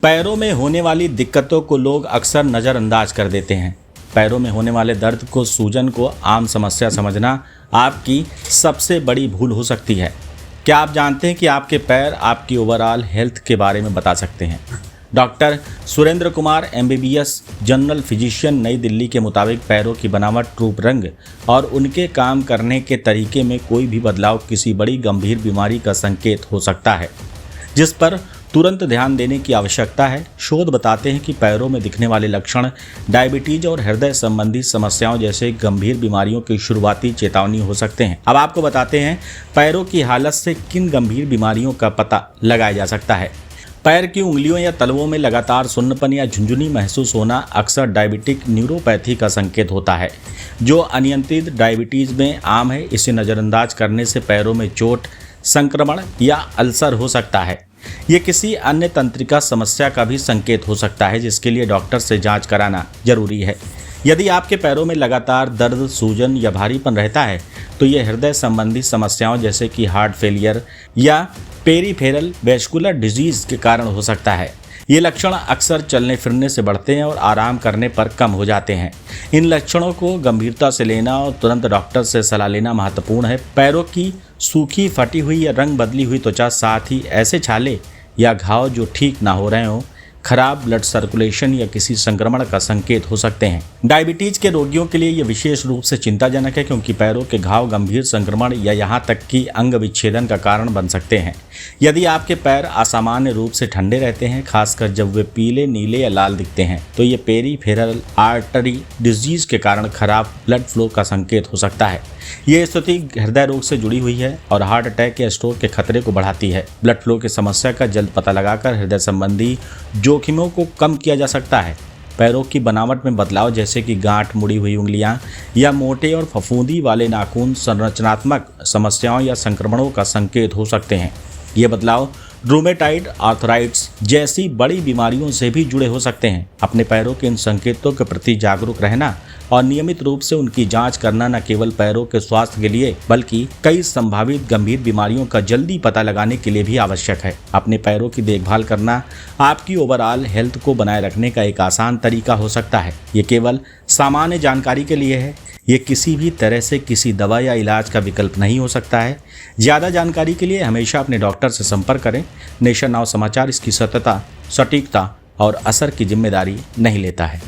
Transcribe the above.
पैरों में होने वाली दिक्कतों को लोग अक्सर नज़रअंदाज कर देते हैं। पैरों में होने वाले दर्द को, सूजन को आम समस्या समझना आपकी सबसे बड़ी भूल हो सकती है। क्या आप जानते हैं कि आपके पैर आपकी ओवरऑल हेल्थ के बारे में बता सकते हैं? Doctor Surendra Kumar MBBS general physician नई दिल्ली के मुताबिक पैरों की बनावट, रूप, रंग और उनके काम करने के तरीके में कोई भी बदलाव किसी बड़ी गंभीर बीमारी का संकेत हो सकता है, जिस पर तुरंत ध्यान देने की आवश्यकता है। शोध बताते हैं कि पैरों में दिखने वाले लक्षण डायबिटीज और हृदय संबंधी समस्याओं जैसे गंभीर बीमारियों की शुरुआती चेतावनी हो सकते हैं। अब आपको बताते हैं पैरों की हालत से किन गंभीर बीमारियों का पता लगाया जा सकता है। पैर की उंगलियों या तलवों में लगातार सुन्नपन या झुंझुनी महसूस होना अक्सर डायबिटिक न्यूरोपैथी का संकेत होता है, जो अनियंत्रित डायबिटीज में आम है। इसे नज़रअंदाज करने से पैरों में चोट, संक्रमण या अल्सर हो सकता है। ये किसी अन्य तंत्रिका समस्या का भी संकेत हो सकता है, जिसके लिए डॉक्टर से जांच कराना जरूरी है। यदि आपके पैरों में लगातार दर्द, सूजन या भारीपन रहता है, तो ये हृदय संबंधी समस्याओं जैसे कि हार्ट फेलियर या पेरीफेरल वैस्कुलर डिजीज के कारण हो सकता है। ये लक्षण अक्सर चलने फिरने से बढ़ते हैं और आराम करने पर कम हो जाते हैं। इन लक्षणों को गंभीरता से लेना और तुरंत डॉक्टर से सलाह लेना महत्वपूर्ण है। पैरों की सूखी, फटी हुई या रंग बदली हुई त्वचा, साथ ही ऐसे छाले या घाव जो ठीक ना हो रहे हों, खराब ब्लड सर्कुलेशन या किसी संक्रमण का संकेत हो सकते हैं। डायबिटीज के रोगियों के लिए यह विशेष रूप से चिंताजनक है, क्योंकि पैरों के घाव गंभीर संक्रमण या यहाँ तक कि अंग विच्छेदन का कारण बन सकते हैं। यदि आपके पैर असामान्य रूप से ठंडे रहते हैं, खासकर जब वे पीले, नीले या लाल दिखते हैं, तो ये पेरीफेरल आर्टरी डिजीज के कारण खराब ब्लड फ्लो का संकेत हो सकता है। ये स्थिति हृदय रोग से जुड़ी हुई है और हार्ट अटैक या स्ट्रोक के खतरे को बढ़ाती है। ब्लड फ्लो की समस्या का जल्द पता लगाकर हृदय संबंधी जोखिमों को कम किया जा सकता है। पैरों की बनावट में बदलाव जैसे कि गांठ, मुड़ी हुई उंगलियां या मोटे और फफूंदी वाले नाखून संरचनात्मक समस्याओं या संक्रमणों का संकेत हो सकते हैं। ये बदलाव रूमेटाइड आर्थराइटिस जैसी बड़ी बीमारियों से भी जुड़े हो सकते हैं। अपने पैरों के इन संकेतों के प्रति जागरूक रहना और नियमित रूप से उनकी जांच करना न केवल पैरों के स्वास्थ्य के लिए, बल्कि कई संभावित गंभीर बीमारियों का जल्दी पता लगाने के लिए भी आवश्यक है। अपने पैरों की देखभाल करना आपकी ओवरऑल हेल्थ को बनाए रखने का एक आसान तरीका हो सकता है। ये केवल सामान्य जानकारी के लिए है। ये किसी भी तरह से किसी दवा या इलाज का विकल्प नहीं हो सकता है। ज़्यादा जानकारी के लिए हमेशा अपने डॉक्टर से संपर्क करें। नेशन नाउ समाचार इसकी सत्यता, सटीकता और असर की जिम्मेदारी नहीं लेता है।